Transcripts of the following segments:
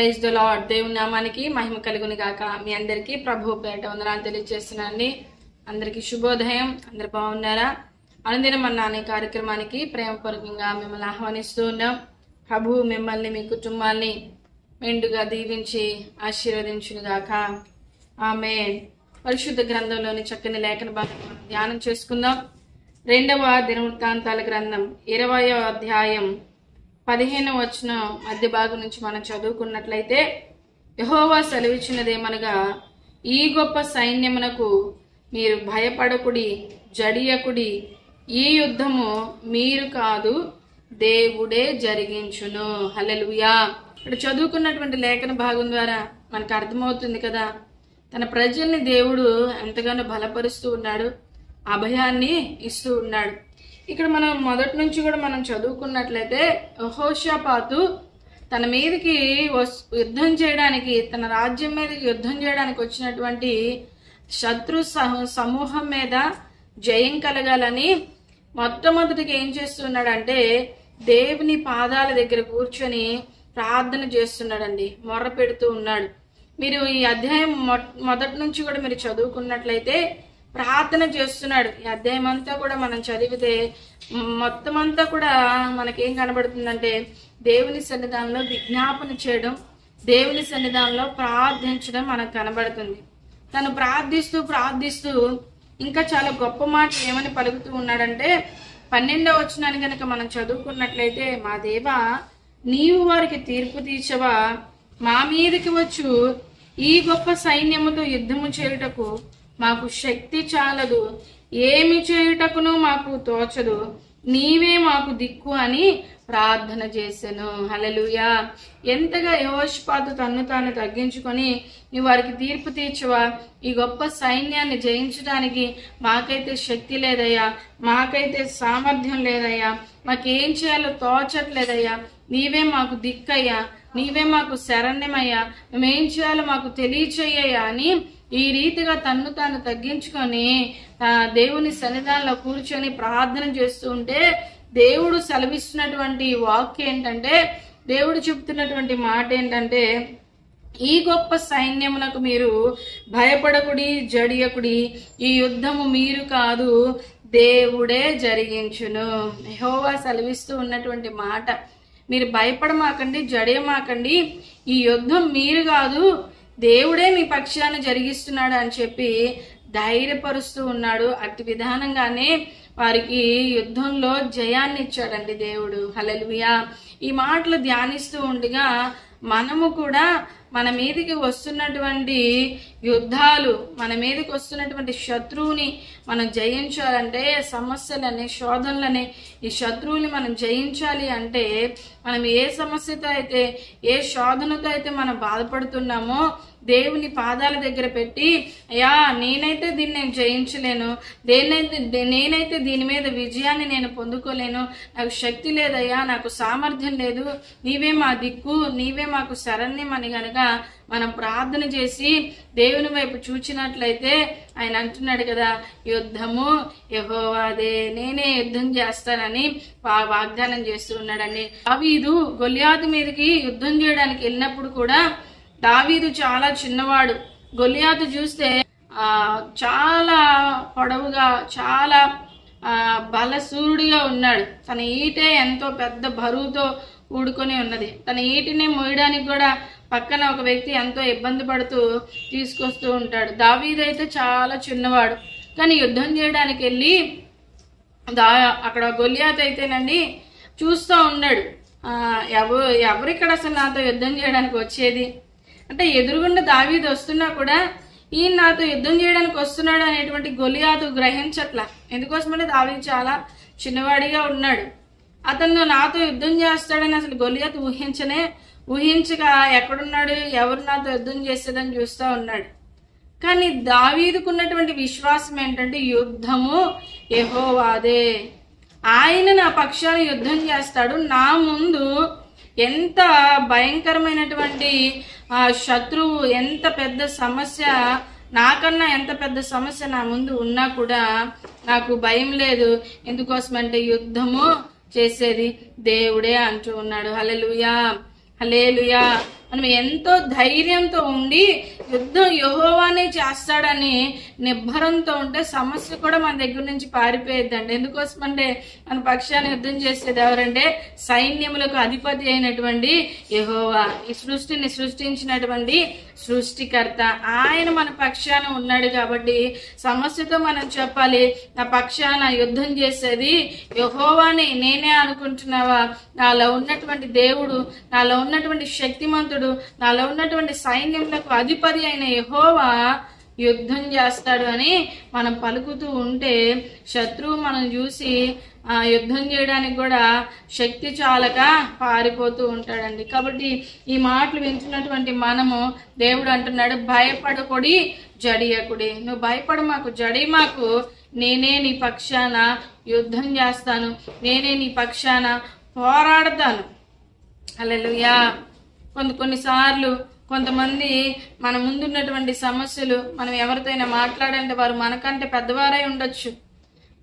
Praise the lord. దేవుని నామానికి మహిమ కలుగును గాక. మీ అందరికీ ప్రభు పేట వందనాలు తెలియజేస్తున్నానండి. అందరికీ శుభోదయం. అందరు బాగున్నారా? అనుదినం మన అనే కార్యక్రమానికి ప్రేమపూర్వకంగా మిమ్మల్ని ఆహ్వానిస్తూ ఉన్నాం. ప్రభు మిమ్మల్ని మీ కుటుంబాన్ని మెండుగా దీవించి ఆశీర్వదించును గాక. ఆమేన్. పరిశుద్ధ గ్రంథంలోని చక్కని లేఖన భాగం ధ్యానం చేసుకుందాం. 2వ దినవృత్తాంతాల గ్రంథం 20వ అధ్యాయం 15వ వచనం మధ్య భాగం నుంచి మనం చదువుకున్నట్లయితే, యెహోవా సెలవిచ్చినదేమనగా, ఈ గొప్ప సైన్యమునకు మీరు భయపడకుడి, జడియకుడి. ఈ యుద్ధము మీరు కాదు, దేవుడే జరిగించును. హల్లెలూయా. ఇక్కడ చదువుకున్నటువంటి లేఖన భాగం ద్వారా మనకు అర్థమవుతుంది కదా, తన ప్రజల్ని దేవుడు ఎంతగానో బలపరుస్తూ ఉన్నాడు, అభయాన్ని ఇస్తూ ఉన్నాడు. ఇక్కడ మనం మొదటి నుంచి కూడా మనం చదువుకున్నట్లయితే, యెహోషాపాతు తన మీదకి యుద్ధం చేయడానికి, తన రాజ్యం మీదకి యుద్ధం చేయడానికి వచ్చినటువంటి శత్రు సమూహం మీద జయం కలగాలని మొట్టమొదటిగా ఏం చేస్తున్నాడంటే, దేవుని పాదాల దగ్గర కూర్చొని ప్రార్థన చేస్తున్నాడండి, మొర్ర పెడుతూ ఉన్నాడు. మీరు ఈ అధ్యాయం మొదటి నుంచి కూడా మీరు చదువుకున్నట్లయితే ప్రార్థన చేస్తున్నాడు. ఈ అధ్యాయం అంతా కూడా మనం చదివితే మొత్తం అంతా కూడా మనకేం కనబడుతుందంటే, దేవుని సన్నిధానంలో విజ్ఞాపన చేయడం, దేవుని సన్నిధానంలో ప్రార్థించడం మనకు కనబడుతుంది. తను ప్రార్థిస్తూ ఇంకా చాలా గొప్ప మాట ఏమని పలుకుతూ ఉన్నాడంటే, 12వ వచనాన్ని కనుక మనం చదువుకున్నట్లయితే, మా దేవా, నీవు వారికి తీర్పు తీర్చవా? మా మీదకి వచ్చు ఈ గొప్ప సైన్యముతో యుద్ధము చేయుటకు మాకు శక్తి చాలదు, ఏమి చేయుటకును మాకు తోచదు, నీవే మాకు దిక్కు అని ప్రార్థన చేశాను. హల్లెలూయా. ఎంతగా యెహోషాపాతు తన్ను తాను తగ్గించుకొని, నీ వారికి తీర్పు తీర్చవా? ఈ గొప్ప సైన్యాన్ని జయించడానికి మాకైతే శక్తి లేదయ్యా, మాకైతే సామర్థ్యం లేదయ్యా, మాకేం చేయాలో తోచట్లేదయ్యా, నీవే మాకు దిక్కయ్యా, నీవే మాకు శరణ్యమయ్యా, మేమేం చేయాలో మాకు తెలియచేయ్యా అని ఈ రీతిగా తన్ను తాను తగ్గించుకొని దేవుని సన్నిధానంలో కూర్చొని ప్రార్థన చేస్తూ ఉంటే, దేవుడు సెలవిస్తున్నటువంటి వాక్యం ఏంటంటే, దేవుడు చెప్తున్నటువంటి మాట ఏంటంటే, ఈ గొప్ప సైన్యమునకు మీరు భయపడకుడి, జడియకుడి. ఈ యుద్ధము మీరు కాదు, దేవుడే జరిగించును. యెహోవా సెలవిస్తూ ఉన్నటువంటి మాట, మీరు భయపడమాకండి, జడియమాకండి. ఈ యుద్ధం మీరు కాదు, దేవుడే మీ పక్షాన జరిగిస్తున్నాడు అని చెప్పి ధైర్యపరుస్తూ ఉన్నాడు. అట్టి విధానంగానే వారికి యుద్ధంలో జయాన్ని ఇచ్చాడండి దేవుడు. హల్లెలూయా. ఈ మాటలు ధ్యానిస్తూ ఉండగా మనము కూడా మన మీదకి వస్తున్నటువంటి యుద్ధాలు, మన మీదకి వస్తున్నటువంటి శత్రువుని మనం జయించాలంటే, సమస్యలని, శోధనలని, ఈ శత్రువుని మనం జయించాలి అంటే, మనం ఏ సమస్యతో అయితే, ఏ శోధనతో అయితే మనం బాధపడుతున్నామో దేవుని పాదాల దగ్గర పెట్టి, అయ్యా, నేనైతే దీన్ని నేను జయించలేను, నేనైతే దీని మీద విజయాన్ని నేను పొందుకోలేను, నాకు శక్తి లేదయ్యా, నాకు సామర్థ్యం లేదు, నీవే మా దిక్కు, నీవే మాకు శరణ్యం అని గనక మనం ప్రార్థన చేసి దేవుని వైపు చూచినట్లయితే, ఆయన అంటున్నాడు కదా, యుద్ధము యెహోవాదే, నేనే యుద్ధం చేస్తానని వాగ్దానం చేస్తూ ఉన్నాడండి. దావీదు గొల్యాతు మీదకి యుద్ధం చేయడానికి వెళ్ళినప్పుడు కూడా, దావీదు చాలా చిన్నవాడు. గొల్యాతు చూస్తే చాలా పొడవుగా, చాలా బలసూరుడిగా ఉన్నాడు. తన ఈటే ఎంతో పెద్ద బరువుతో కూడుకొని ఉన్నది. తన ఈటిని మోయడానికి కూడా పక్కన ఒక వ్యక్తి ఎంతో ఇబ్బంది పడుతూ తీసుకొస్తూ ఉంటాడు. దావీదు అయితే చాలా చిన్నవాడు, కానీ యుద్ధం చేయడానికి వెళ్ళి అక్కడ గొల్యాతు అయితేనండి చూస్తూ ఉన్నాడు, ఎవరిక్కడ అసలు నాతో యుద్ధం చేయడానికి వచ్చేది అంటే, ఎదురుగుండా దావీదు వస్తున్నా కూడా ఈయన నాతో యుద్ధం చేయడానికి వస్తున్నాడు అనేటువంటి గొల్యాతు గ్రహించట్లా. ఎందుకోసమంటే దావీదు చాలా చిన్నవాడిగా ఉన్నాడు. అతను నాతో యుద్ధం చేస్తాడని అసలు గొల్యాతు ఊహించక ఎక్కడున్నాడు, ఎవరు నాతో యుద్ధం చేసేదని చూస్తూ ఉన్నాడు. కానీ దావీదుకున్నటువంటి విశ్వాసం ఏంటంటే, యుద్ధము యెహోవాదే, ఆయన నా పక్షాన యుద్ధం చేస్తాడు. నా ముందు ఎంత భయంకరమైనటువంటి శత్రువు, ఎంత పెద్ద సమస్య, నాకన్నా ఎంత పెద్ద సమస్య నా ముందు ఉన్నా కూడా నాకు భయం లేదు. ఎందుకోసమంటే యుద్ధము చేసేది దేవుడే అంటూ ఉన్నాడు. హల్లెలూయా, హల్లెలూయా. మనం ఎంతో ధైర్యంతో ఉండి యుద్ధం యెహోవానే చేస్తాడని నిబ్బరంతో ఉంటే సమస్య కూడా మన దగ్గర నుంచి పారిపోయేద్దండి. ఎందుకోసం అంటే మన పక్షాన్ని యుద్ధం చేసేది ఎవరంటే సైన్యములకు అధిపతి అయినటువంటి యెహోవా, ఈ సృష్టిని సృష్టించినటువంటి సృష్టికర్త. ఆయన మన పక్షాన ఉన్నాడు కాబట్టి సమస్యతో మనం చెప్పాలి, నా పక్షాన యుద్ధం చేసేది యెహోవానే. నేనే అనుకుంటున్నావా? నాలో ఉన్నటువంటి దేవుడు, నాలో ఉన్నటువంటి శక్తిమంతుడు, నాలో ఉన్నటువంటి సైన్యములకు అధిపతి అయిన యెహోవా యుద్ధం చేస్తాడు అని మనం పలుకుతూ ఉంటే శత్రువు మనం చూసి యుద్ధం చేయడానికి కూడా శక్తి చాలక పారిపోతూ ఉంటాడండి. కాబట్టి ఈ మాటలు వింటున్నటువంటి మనము దేవుడు అంటున్నాడు, భయపడకుడి జడియకుడి. నువ్వు భయపడ మాకు, జడి మాకు, నేనే నీ పక్షాన యుద్ధం చేస్తాను, నేనే నీ పక్షాన పోరాడతాను. హల్లెలూయా. కొన్నిసార్లు కొంతమంది మన ముందున్నటువంటి సమస్యలు మనం ఎవరితో అయినా మాట్లాడంటే వారు మనకంటే పెద్దవారై ఉండొచ్చు,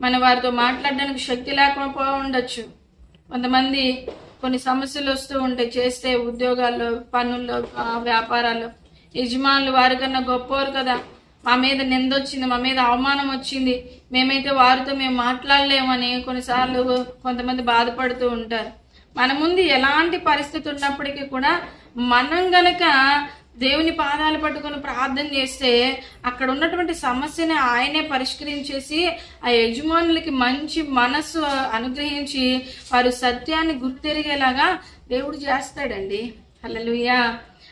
మన వారితో మాట్లాడడానికి శక్తి లేకపో ఉండొచ్చు. కొంతమంది కొన్ని సమస్యలు వస్తూ ఉంటాయి, చేస్తే ఉద్యోగాల్లో, పనుల్లో, వ్యాపారాల్లో యజమానులు వారికన్నా గొప్పవారు కదా, మా మీద నిందొచ్చింది, మా మీద అవమానం వచ్చింది, మేమైతే వారితో మేము మాట్లాడలేమని కొన్నిసార్లు కొంతమంది బాధపడుతూ ఉంటారు. మన ముందు ఎలాంటి పరిస్థితి ఉన్నప్పటికీ కూడా మనం గనక దేవుని పాదాలు పట్టుకొని ప్రార్థన చేస్తే అక్కడ ఉన్నటువంటి సమస్యని ఆయనే పరిష్కరించేసి ఆ యజమానులకి మంచి మనస్సు అనుగ్రహించి వారు సత్యాన్ని గుర్తెరిగేలాగా దేవుడు చేస్తాడండి. హల్లెలూయా.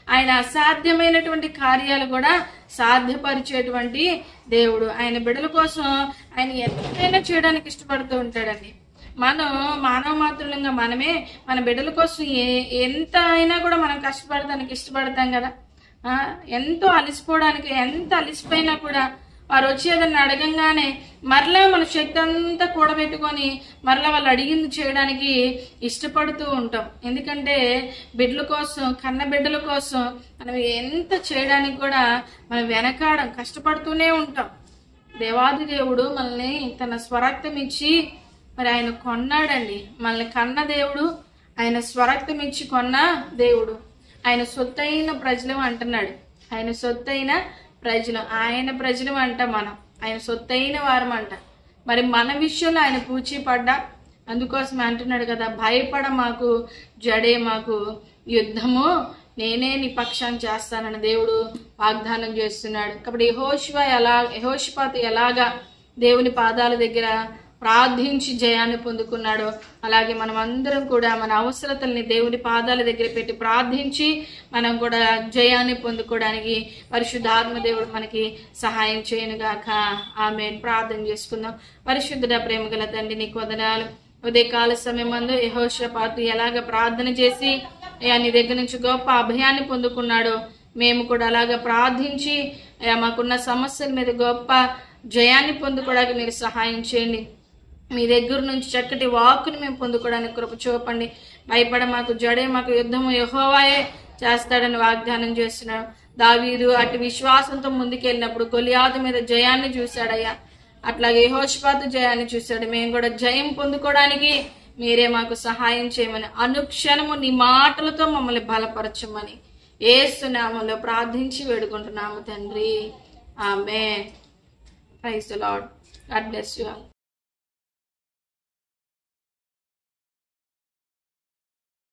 ఆయన అసాధ్యమైనటువంటి కార్యాలు కూడా సాధ్యపరిచేటువంటి దేవుడు. ఆయన బిడ్డల కోసం ఆయన ఎంతైనా చేయడానికి ఇష్టపడుతూ ఉంటాడండి. మనం మానవ మాతృలంగా మనమే మన బిడ్డల కోసం ఎంత అయినా కూడా మనం కష్టపడటానికి ఇష్టపడతాం కదా. ఎంతో అలసిపోవడానికి, ఎంత అలసిపోయినా కూడా వారు వచ్చి ఏదన్నా అడగంగానే మరలా మన శక్తి అంతా కూడబెట్టుకొని మరలా వాళ్ళు అడిగింది చేయడానికి ఇష్టపడుతూ ఉంటాం. ఎందుకంటే బిడ్డల కోసం, కన్న బిడ్డల కోసం మనం ఎంత చేయడానికి కూడా మనం వెనకాడం, కష్టపడుతూనే ఉంటాం. దేవాది దేవుడు మనల్ని తన స్వరక్తం ఇచ్చి మరి ఆయన కొన్నాడండి. మనల్ని కన్న దేవుడు, ఆయన స్వరక్తం ఇచ్చి కొన్న దేవుడు. ఆయన సొత్తైన ప్రజలు అంటున్నాడు. ఆయన సొత్తైన ప్రజలు, ఆయన ప్రజలు అంట, మనం ఆయన సొత్తైన వారం అంట. మరి మన విషయంలో ఆయన పూచీపడ్డా, అందుకోసం అంటున్నాడు కదా, భయపడ మాకు, జడే మాకు, యుద్ధము నేనే నీ పక్షాన్ని చేస్తానని దేవుడు వాగ్దానం చేస్తున్నాడు. కాబట్టి యెహోషాపాతు ఎలాగా దేవుని పాదాల దగ్గర ప్రార్థించి జయాన్ని పొందుకున్నాడో అలాగే మనం అందరం కూడా మన అవసరతల్ని దేవుని పాదాల దగ్గర పెట్టి ప్రార్థించి మనం కూడా జయాన్ని పొందుకోవడానికి పరిశుద్ధాత్మ దేవుడు మనకి సహాయం చేయనుగాక. ఆమేన్. ప్రార్థన చేసుకుందాం. పరిశుద్ధుడ ప్రేమగల తండ్రి, నీకు వందనాలు. ఉదయకాల సమయమందు యెహోషాపాతు ఎలాగ ప్రార్థన చేసి నీ దగ్గర నుంచి గొప్ప అభయాన్ని పొందుకున్నాడో మేము కూడా అలాగ ప్రార్థించి మాకున్న సమస్యల మీద గొప్ప జయాన్ని పొందుకోవడానికి మీరు సహాయం చేయండి. మీ దగ్గర నుంచి చక్కటి వాక్కుని మేము పొందుకోవడానికి కృప చూపండి. భయపడ మాకు, జడే మాకు, యుద్ధము యెహోవాయే చేస్తాడని వాగ్దానం చేస్తున్నాడు. దావీదు అటు విశ్వాసంతో ముందుకెళ్ళినప్పుడు గొలియాతు మీద జయాన్ని చూశాడయ్యా, అట్లాగే యెహోషాపాతు జయాన్ని చూశాడు. మేము కూడా జయం పొందుకోవడానికి మీరే మాకు సహాయం చేయమని, అనుక్షణము నీ మాటలతో మమ్మల్ని బలపరచమని యేసు నామములో ప్రార్థించి వేడుకుంటున్నాము తండ్రి. Amen. Praise the Lord. God bless you all.